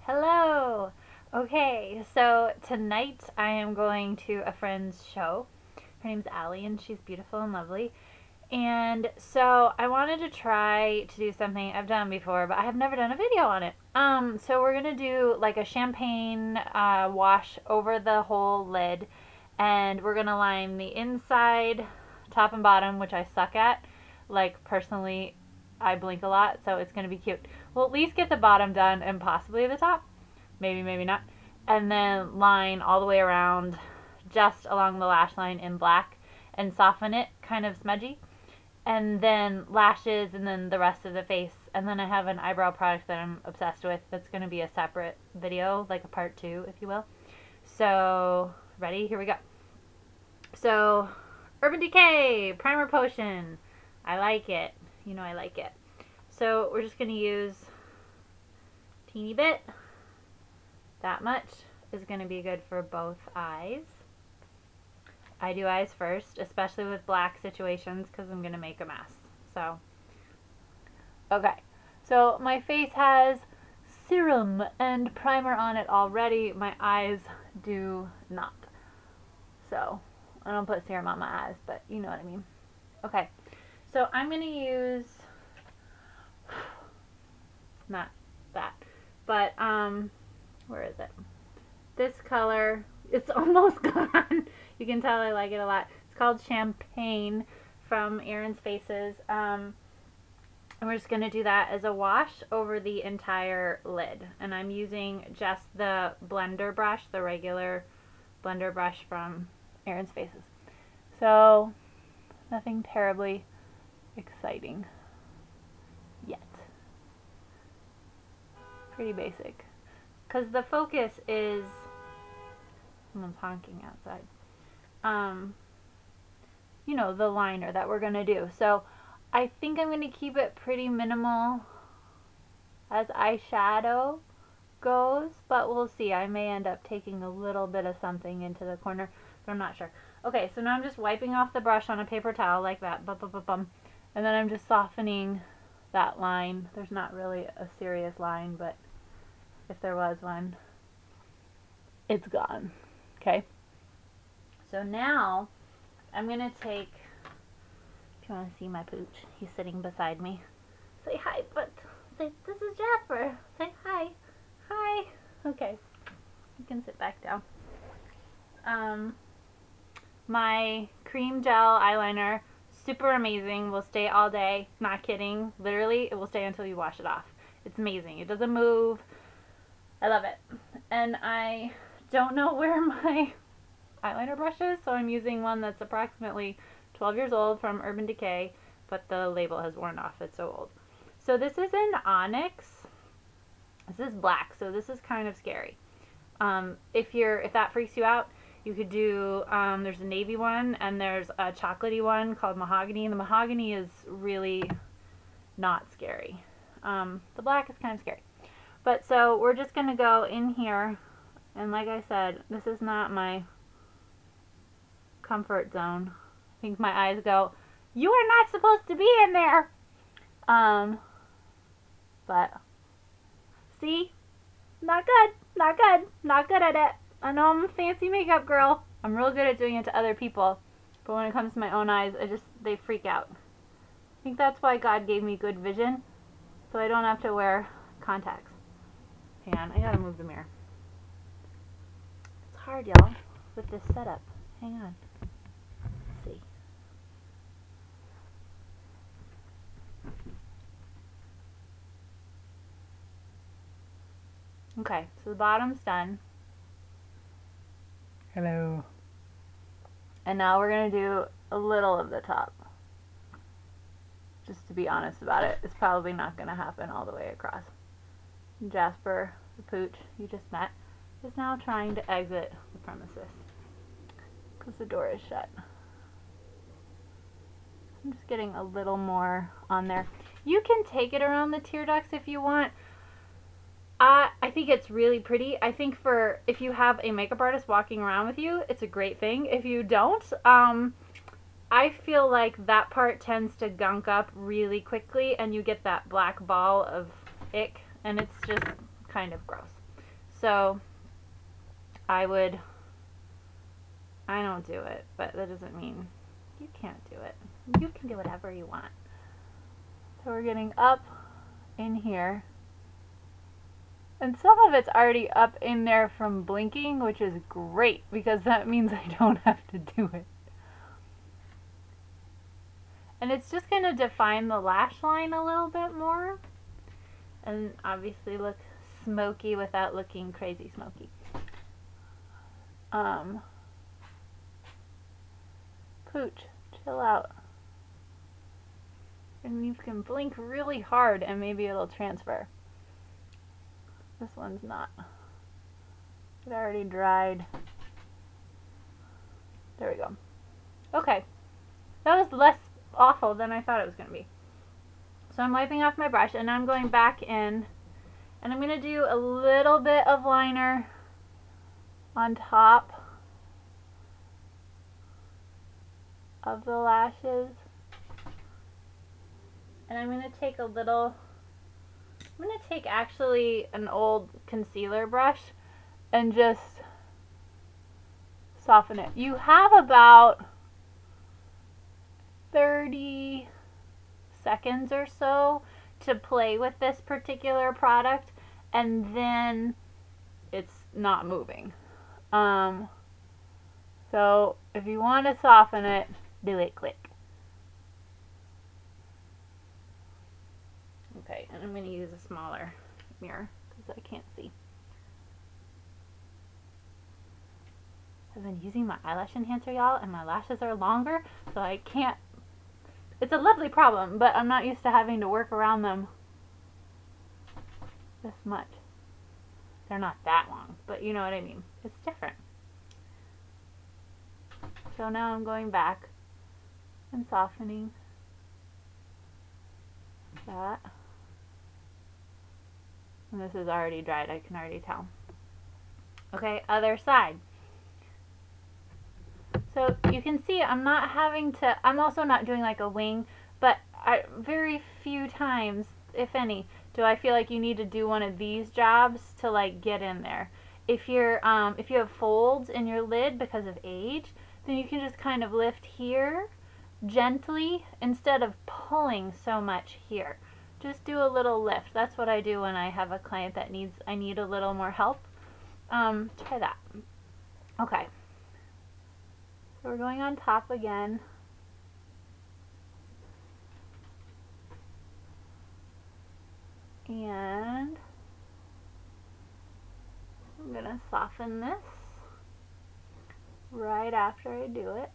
Hello! Okay, so tonight I am going to a friend's show. Her name's Allie and she's beautiful and lovely. And so I wanted to try to do something I've done before, but I have never done a video on it. So we're gonna do like a champagne wash over the whole lid, and we're gonna line the inside, top and bottom, which I suck at. Like personally, I blink a lot, so it's gonna be cute. We'll at least get the bottom done and possibly the top. Maybe, maybe not. And then line all the way around just along the lash line in black and soften it, kind of smudgy. And then lashes and then the rest of the face. And then I have an eyebrow product that I'm obsessed with that's going to be a separate video, like a part 2, if you will. So, ready? Here we go. So, Urban Decay Primer Potion. I like it. You know I like it. So, we're just going to use a teeny bit. That much is going to be good for both eyes. I do eyes first, especially with black situations because I'm going to make a mess. So, okay. So my face has serum and primer on it already. My eyes do not. So, I don't put serum on my eyes, but you know what I mean. Okay. So I'm going to use, not that, but, where is it? This color, it's almost gone. You can tell I like it a lot. It's called Champagne from Erin's Faces. And we're just going to do that as a wash over the entire lid. And I'm using just the blender brush, the regular blender brush from Erin's Faces. So, nothing terribly exciting yet. Pretty basic. Because the focus is, someone's honking outside, you know, the liner that we're going to do. So I think I'm going to keep it pretty minimal as eyeshadow goes, but we'll see. I may end up taking a little bit of something into the corner, but I'm not sure. Okay, so now I'm just wiping off the brush on a paper towel like that, and then I'm just softening that line. There's not really a serious line, but if there was one, it's gone. Okay? So now I'm going to take, if you want to see my pooch, he's sitting beside me. Say hi, but say, this is Jasper. Say hi. Hi. Okay. You can sit back down. My cream gel eyeliner, super amazing, will stay all day. Not kidding. Literally, it will stay until you wash it off. It's amazing. It doesn't move. I love it. And I don't know where my eyeliner brush is, so I'm using one that's approximately 12 years old from Urban Decay, but the label has worn off. It's so old. So this is in Onyx. This is black, so this is kind of scary. If that freaks you out, you could do, there's a navy one and there's a chocolatey one called Mahogany. The Mahogany is really not scary. The black is kind of scary. But so we're just going to go in here, and like I said, this is not my comfort zone. I think my eyes go, you are not supposed to be in there. But see, not good, not good, not good at it. I know I'm a fancy makeup girl. I'm real good at doing it to other people, but when it comes to my own eyes, they freak out. I think that's why God gave me good vision, so I don't have to wear contacts. Hang on, I gotta move the mirror. It's hard, y'all, with this setup. Hang on. Let's see. Okay, so the bottom's done. Hello. And now we're gonna do a little of the top. Just to be honest about it, it's probably not gonna happen all the way across. Jasper, the pooch you just met, is now trying to exit the premises because the door is shut. I'm just getting a little more on there. You can take it around the tear ducts if you want. I think it's really pretty. I think if you have a makeup artist walking around with you, it's a great thing. If you don't, I feel like that part tends to gunk up really quickly and you get that black ball of ick, and it's just kind of gross. So I don't do it, but that doesn't mean you can't do it. You can do whatever you want. So we're getting up in here. And some of it's already up in there from blinking, which is great because that means I don't have to do it. And it's just going to define the lash line a little bit more. And obviously look smoky without looking crazy smoky. Pooch, chill out. And you can blink really hard and maybe it'll transfer. This one's not. It already dried. There we go. Okay. That was less awful than I thought it was going to be. So I'm wiping off my brush and I'm going back in and I'm going to do a little bit of liner on top of the lashes. And I'm going to take actually an old concealer brush and just soften it. You have about 30 seconds or so to play with this particular product and then it's not moving. So if you want to soften it, do it quick. Okay, and I'm going to use a smaller mirror because I can't see. I've been using my eyelash enhancer, y'all, and my lashes are longer, so I can't. It's a lovely problem, but I'm not used to having to work around them this much. They're not that long, but you know what I mean. It's different. So now I'm going back and softening that. And this is already dried, I can already tell. Okay, other side. So you can see I'm also not doing like a wing, but very few times, if any, do I feel like you need to do one of these jobs to like get in there. If you have folds in your lid because of age, then you can just kind of lift here gently instead of pulling so much here. Just do a little lift. That's what I do when I have a client that I need a little more help. Try that. Okay. So we're going on top again. And I'm going to soften this right after I do it.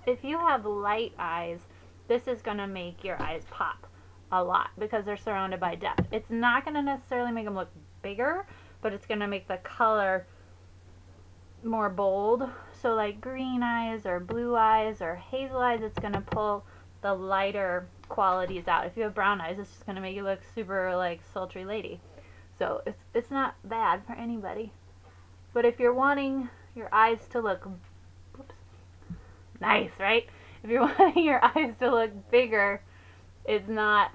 If you have light eyes, this is going to make your eyes pop a lot because they're surrounded by depth. It's not going to necessarily make them look bigger, but it's going to make the color more bold. So like green eyes or blue eyes or hazel eyes, it's going to pull the lighter qualities out. If you have brown eyes, it's just going to make you look super like sultry lady. So it's not bad for anybody. But if you're wanting your eyes to look nice, right? If you're wanting your eyes to look bigger, it's not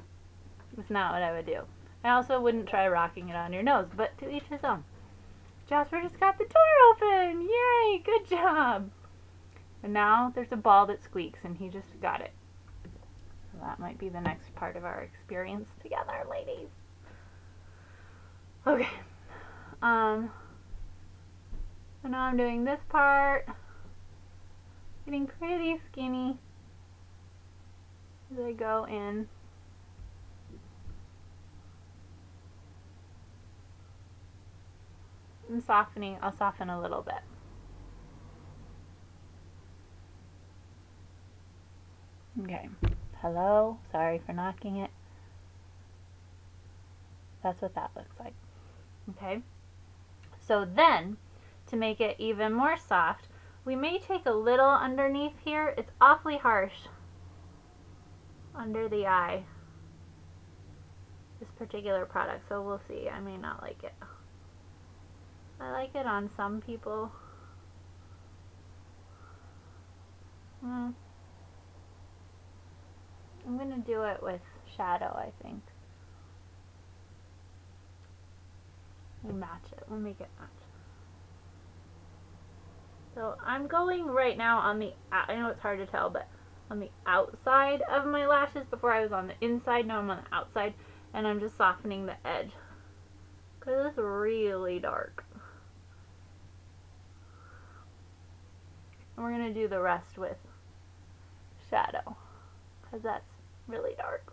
what I would do. I also wouldn't try rocking it on your nose, but to each his own. Jasper just got the door open! Yay! Good job! And now there's a ball that squeaks, and he just got it. So that might be the next part of our experience together, ladies. Okay. So now I'm doing this part. Getting pretty skinny as I go in. And softening, I'll soften a little bit. Okay. Hello, sorry for knocking it. That's what that looks like. Okay. So then, to make it even more soft, we may take a little underneath here. It's awfully harsh under the eye, this particular product, so we'll see. I may not like it. I like it on some people. going to do it with shadow, I think. We'll match it. We'll make it match. So I'm going right now on the, I know it's hard to tell, but on the outside of my lashes. Before I was on the inside, now I'm on the outside, and I'm just softening the edge because it's really dark. And we're going to do the rest with shadow because that's really dark.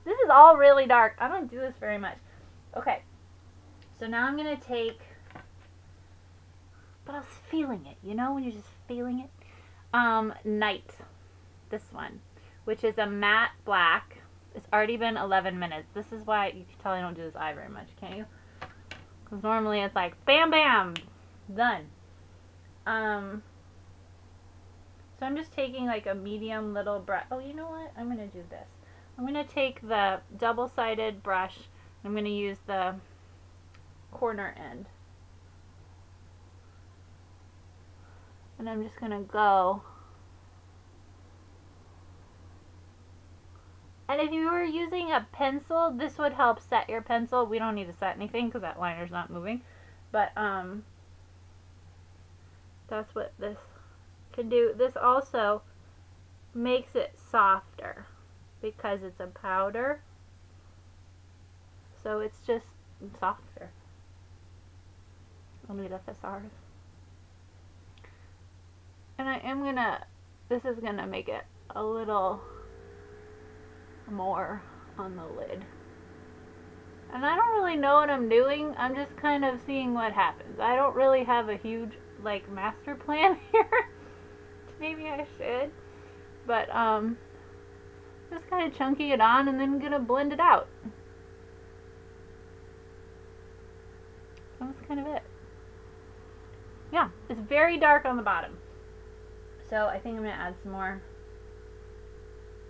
This is all really dark. I don't do this very much. Okay, so now I'm going to take, but I was feeling it, you know, when you're just feeling it. Night, this one, which is a matte black. It's already been 11 minutes. This is why you can tell I don't do this eye very much, can't you? Because normally it's like bam bam, done. So I'm just taking like a medium little brush. Oh, you know what? I'm gonna do this. I'm gonna take the double-sided brush. I'm gonna use the corner end. And I'm just going to go. And if you were using a pencil, this would help set your pencil. We don't need to set anything because that liner's not moving. But that's what this can do. This also makes it softer because it's a powder. So it's just softer. I'll need a thesaurus. And I am gonna, this is gonna make it a little more on the lid. And I don't really know what I'm doing. I'm just kind of seeing what happens. I don't really have a huge, like, master plan here. Maybe I should. But, just kind of chunky it on and then gonna blend it out. That's kind of it. Yeah, it's very dark on the bottom. So I think I'm going to add some more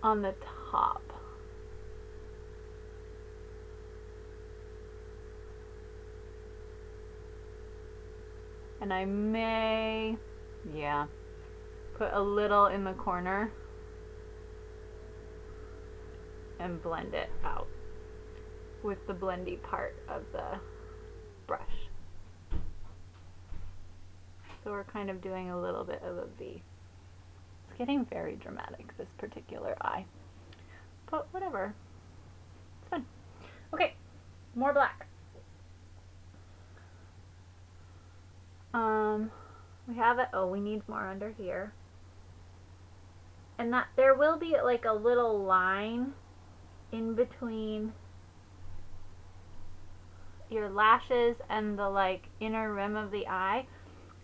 on the top. And I may, yeah, put a little in the corner and blend it out with the blendy part of the brush. So we're kind of doing a little bit of a V. It's getting very dramatic, this particular eye. But whatever. It's fun. Okay, more black. We have it. Oh, we need more under here. And that there will be like a little line in between your lashes and the like inner rim of the eye.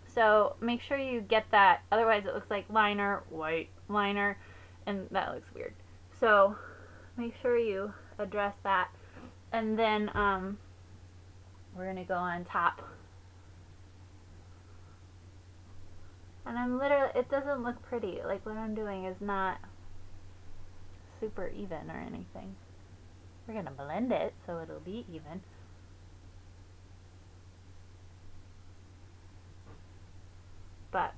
So make sure you get that, otherwise it looks like liner, white liner, and that looks weird. So make sure you address that. And then we're going to go on top. And I'm literally, it doesn't look pretty. Like what I'm doing is not super even or anything. We're going to blend it so it'll be even. But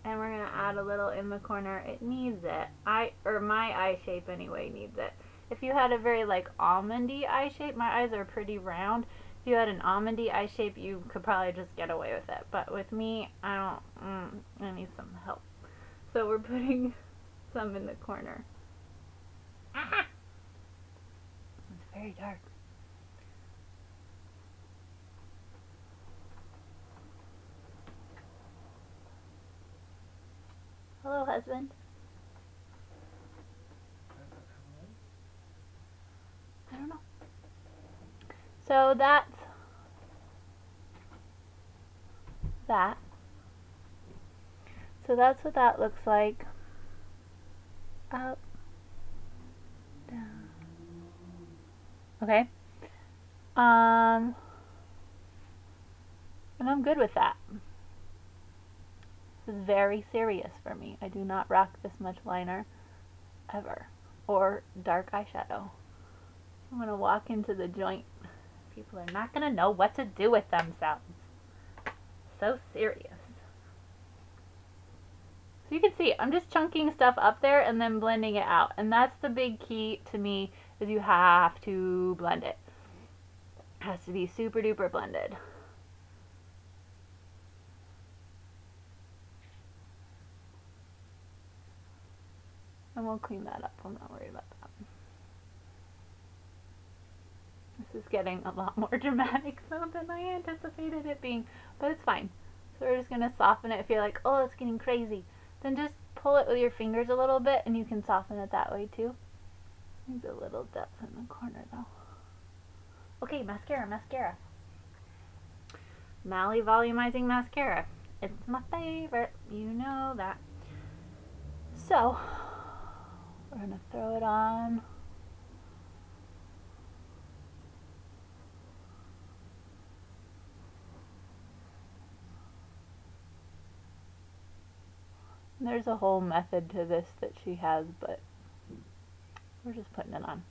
and we're gonna add a little in the corner. It needs it. My eye shape anyway needs it. If you had a very like almondy eye shape, my eyes are pretty round. If you had an almondy eye shape, you could probably just get away with it. But with me, I need some help. So we're putting some in the corner. Ah! It's very dark. Hello, husband. I don't know. So that's that. So that's what that looks like. Up, down. Okay. And I'm good with that. This is very serious for me. I do not rock this much liner ever, or dark eyeshadow. I'm going to walk into the joint. People are not going to know what to do with themselves. So serious. So you can see, I'm just chunking stuff up there and then blending it out. And that's the big key to me, is you have to blend it. It has to be super duper blended. And we'll clean that up. I'm not worried about that. This is getting a lot more dramatic though than I anticipated it being, but it's fine. So we're just going to soften it. If you're like, oh, it's getting crazy, then just pull it with your fingers a little bit and you can soften it that way too. Needs a little depth in the corner though. Okay, mascara. Mally Volumizing Mascara. It's my favorite. You know that. So, we're going to throw it on. There's a whole method to this that she has, but we're just putting it on.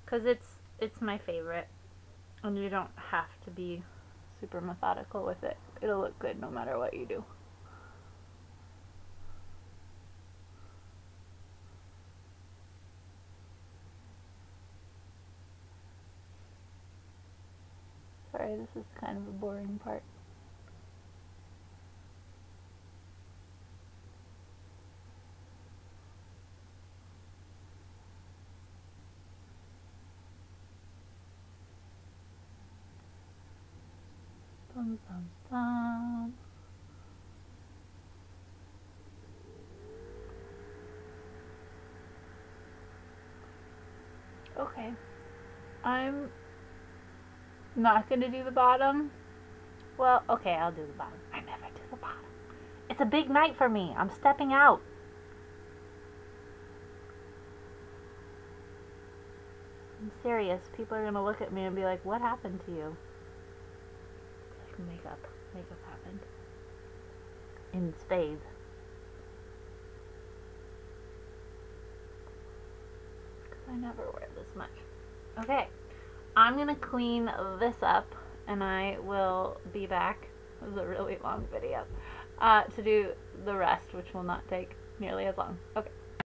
Because it's my favorite. And you don't have to be super methodical with it. It'll look good no matter what you do. Sorry, this is kind of a boring part. Bum, bum, bum. Okay, I'm not going to do the bottom. Well, okay, I'll do the bottom. I never do the bottom. It's a big night for me. I'm stepping out. I'm serious. People are going to look at me and be like, what happened to you? Like, makeup. Makeup happened. In spades. Because I never wear this much. Okay. I'm going to clean this up and I will be back. It was a really long video. To do the rest, which will not take nearly as long. Okay.